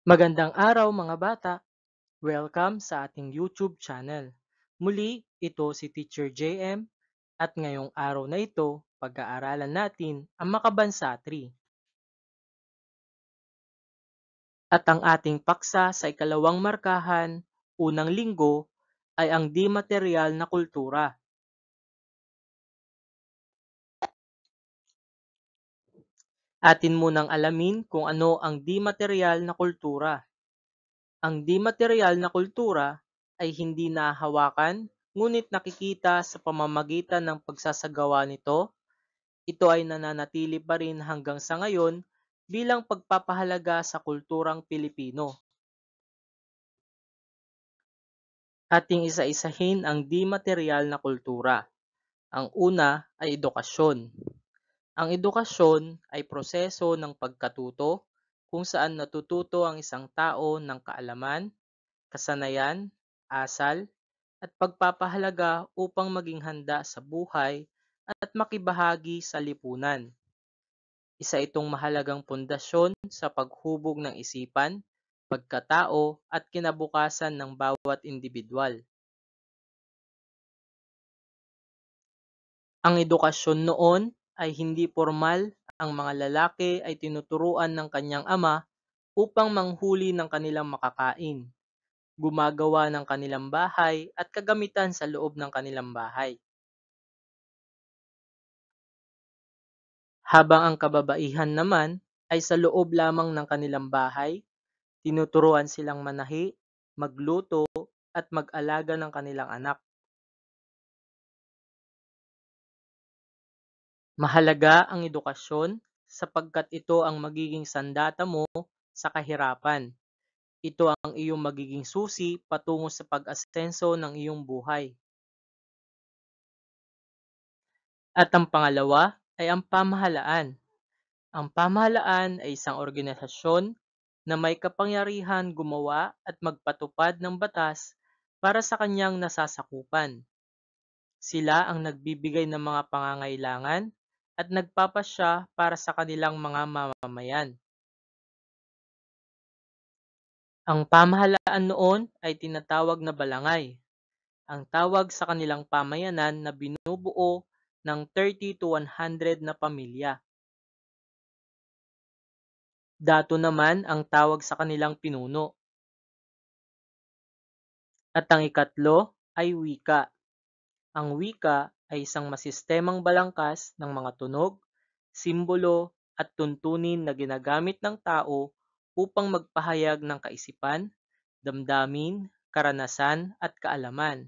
Magandang araw mga bata! Welcome sa ating YouTube channel. Muli, ito si Teacher JM at ngayong araw na ito, pag-aaralan natin ang Makabansa 3. At ang ating paksa sa ikalawang markahan, unang linggo, ay ang di-material na kultura. Atin munang alamin kung ano ang di-material na kultura. Ang di-material na kultura ay hindi nahahawakan ngunit nakikita sa pamamagitan ng pagsasagawa nito. Ito ay nananatili pa rin hanggang sa ngayon bilang pagpapahalaga sa kulturang Pilipino. Ating isa-isahin ang di-material na kultura. Ang una ay edukasyon. Ang edukasyon ay proseso ng pagkatuto kung saan natututo ang isang tao ng kaalaman, kasanayan, asal, at pagpapahalaga upang maging handa sa buhay at makibahagi sa lipunan. Isa itong mahalagang pundasyon sa paghubog ng isipan, pagkatao at kinabukasan ng bawat individual. Ang edukasyon noon ay hindi formal, ang mga lalaki ay tinuturuan ng kanyang ama upang manghuli ng kanilang makakain, gumagawa ng kanilang bahay at kagamitan sa loob ng kanilang bahay. Habang ang kababaihan naman ay sa loob lamang ng kanilang bahay, tinuturuan silang manahi, magluto at mag-alaga ng kanilang anak. Mahalaga ang edukasyon sapagkat ito ang magiging sandata mo sa kahirapan. Ito ang iyong magiging susi patungo sa pag-asenso ng iyong buhay. At ang pangalawa ay ang pamahalaan. Ang pamahalaan ay isang organisasyon na may kapangyarihan gumawa at magpatupad ng batas para sa kanyang nasasakupan. Sila ang nagbibigay ng mga pangangailangan at nagpapasya para sa kanilang mga mamamayan. Ang pamahalaan noon ay tinatawag na balangay, ang tawag sa kanilang pamayanan na binubuo ng 30 to 100 na pamilya. Dato naman ang tawag sa kanilang pinuno. At ang ikatlo ay wika. Ang wika ay isang masistemang balangkas ng mga tunog, simbolo at tuntunin na ginagamit ng tao upang magpahayag ng kaisipan, damdamin, karanasan at kaalaman.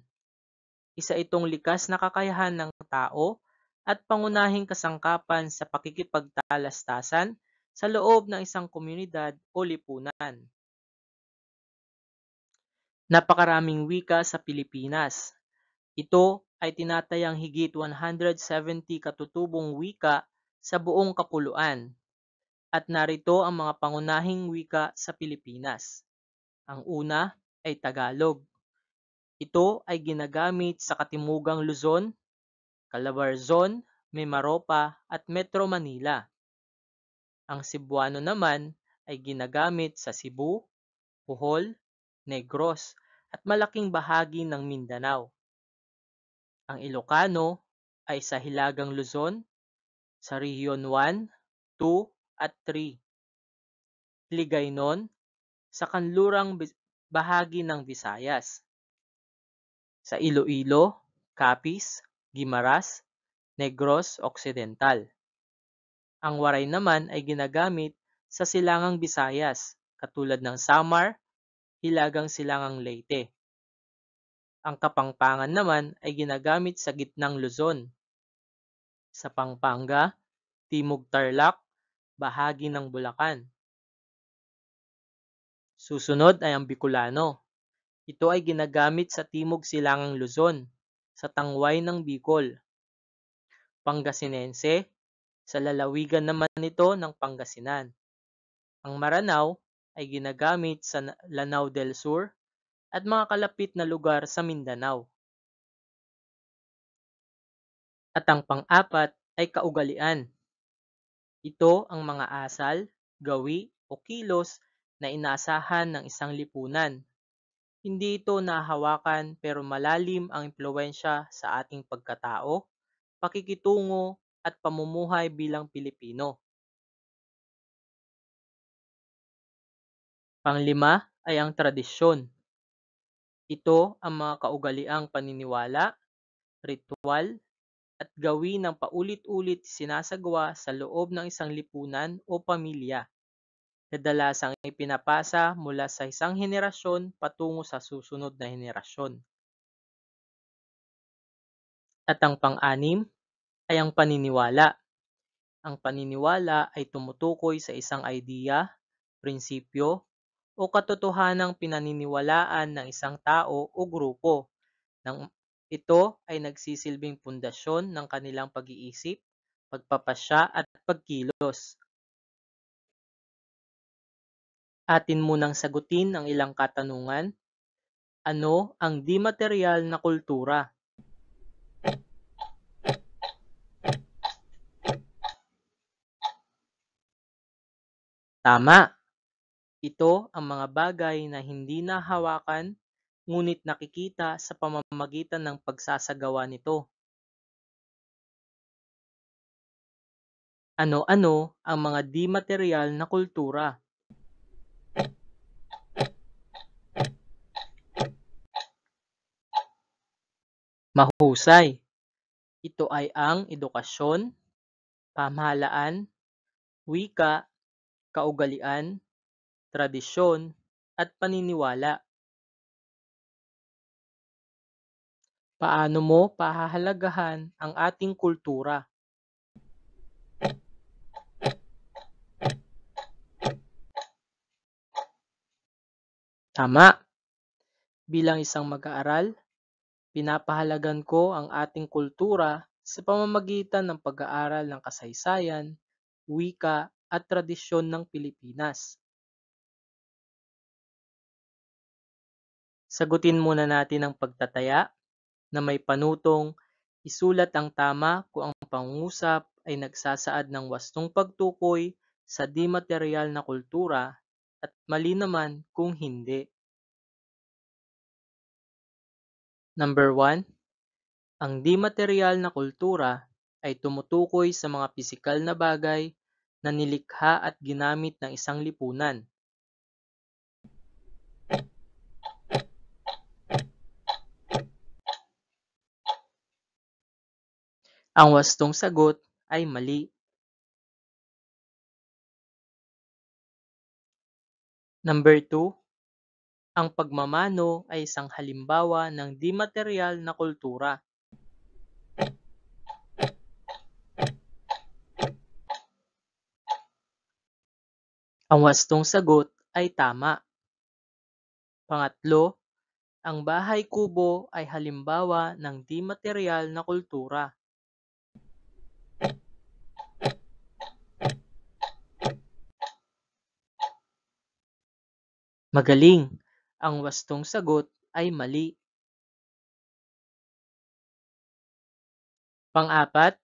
Isa itong likas na kakayahan ng tao at pangunahing kasangkapan sa pakikipagtalastasan sa loob ng isang komunidad o lipunan. Napakaraming wika sa Pilipinas. Ito ay tinatayang higit 170 katutubong wika sa buong kapuluan. At narito ang mga pangunahing wika sa Pilipinas. Ang una ay Tagalog. Ito ay ginagamit sa Katimugang Luzon, Calabarzon, Mimaropa at Metro Manila. Ang Cebuano naman ay ginagamit sa Cebu, Bohol, Negros at malaking bahagi ng Mindanao. Ang Ilocano ay sa Hilagang Luzon, sa Rehiyon 1, 2 at 3. Hiligaynon sa kanlurang bahagi ng Visayas. Sa Iloilo, Capiz, Guimaras, Negros Occidental. Ang Waray naman ay ginagamit sa Silangang Visayas katulad ng Samar, Hilagang Silangang Leyte. Ang Kapampangan naman ay ginagamit sa Gitnang Luzon, sa Pampanga, Timog Tarlac, bahagi ng Bulacan. Susunod ay ang Bicolano. Ito ay ginagamit sa Timog Silangang Luzon, sa tangway ng Bicol. Pangasinense, sa lalawigan naman nito ng Pangasinan. Ang Maranao ay ginagamit sa Lanao del Sur at mga kalapit na lugar sa Mindanao. At ang pang-apat ay kaugalian. Ito ang mga asal, gawi o kilos na inaasahan ng isang lipunan. Hindi ito nahahawakan pero malalim ang impluwensya sa ating pagkatao, pakikitungo at pamumuhay bilang Pilipino. Panglima ay ang tradisyon. Ito ang mga kaugaliang paniniwala, ritual, at gawin ng paulit-ulit sinasagawa sa loob ng isang lipunan o pamilya. Kadalasang ipinapasa mula sa isang henerasyon patungo sa susunod na henerasyon. At ang pang-anim ay ang paniniwala. Ang paniniwala ay tumutukoy sa isang idea, prinsipyo, o katotohanang pinaniniwalaan ng isang tao o grupo. Nang ito ay nagsisilbing pundasyon ng kanilang pag-iisip, pagpapasya at pagkilos. Atin munang sagutin ang ilang katanungan. Ano ang di-materyal na kultura? Tama! Ito ang mga bagay na hindi nahawakan ngunit nakikita sa pamamagitan ng pagsasagawa nito. Ano-ano ang mga di-materyal na kultura? Mahusay! Ito ay ang edukasyon, pamahalaan, wika, kaugalian, tradisyon, at paniniwala. Paano mo pahahalagahan ang ating kultura? Tama! Bilang isang mag-aaral, pinapahalagan ko ang ating kultura sa pamamagitan ng pag-aaral ng kasaysayan, wika at tradisyon ng Pilipinas. Sagutin muna natin ang pagtataya na may panutong isulat ang tama kung ang pangungusap ay nagsasaad ng wastong pagtukoy sa di-materyal na kultura at mali naman kung hindi. Number 1. Ang di-materyal na kultura ay tumutukoy sa mga pisikal na bagay na nilikha at ginamit ng isang lipunan. Ang wastong sagot ay mali. Number 2. Ang pagmamano ay isang halimbawa ng di-materyal na kultura. Ang wastong sagot ay tama. Pangatlo, ang bahay kubo ay halimbawa ng di-materyal na kultura. Magaling! Ang wastong sagot ay mali. Pang-apat,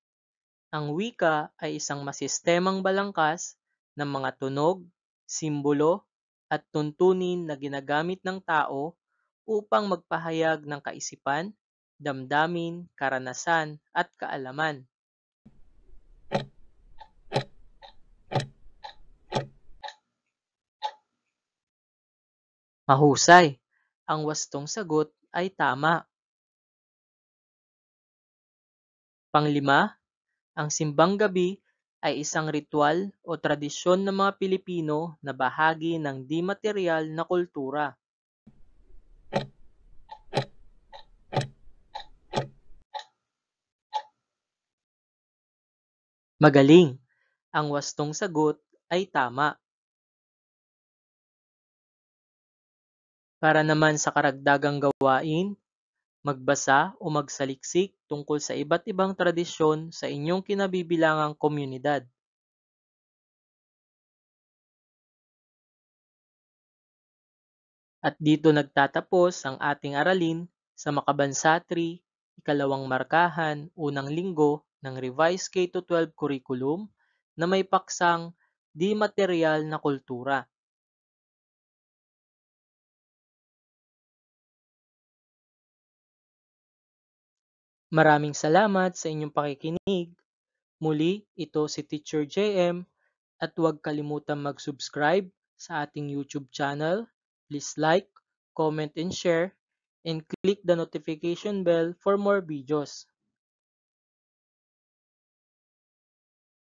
ang wika ay isang masistemang balangkas ng mga tunog, simbolo, at tuntunin na ginagamit ng tao upang magpahayag ng kaisipan, damdamin, karanasan, at kaalaman. Mahusay! Ang wastong sagot ay tama. Panglima, ang simbang gabi ay isang ritual o tradisyon ng mga Pilipino na bahagi ng di-materyal na kultura. Magaling! Ang wastong sagot ay tama. Para naman sa karagdagang gawain, magbasa o magsaliksik tungkol sa iba't ibang tradisyon sa inyong kinabibilangang komunidad. At dito nagtatapos ang ating aralin sa Makabansa 3, ikalawang markahan, unang linggo ng Revised K-12 Curriculum na may paksang di-materyal na kultura. Maraming salamat sa inyong pakikinig. Muli, ito si Teacher JM at huwag kalimutang mag-subscribe sa ating YouTube channel. Please like, comment, and share, and click the notification bell for more videos.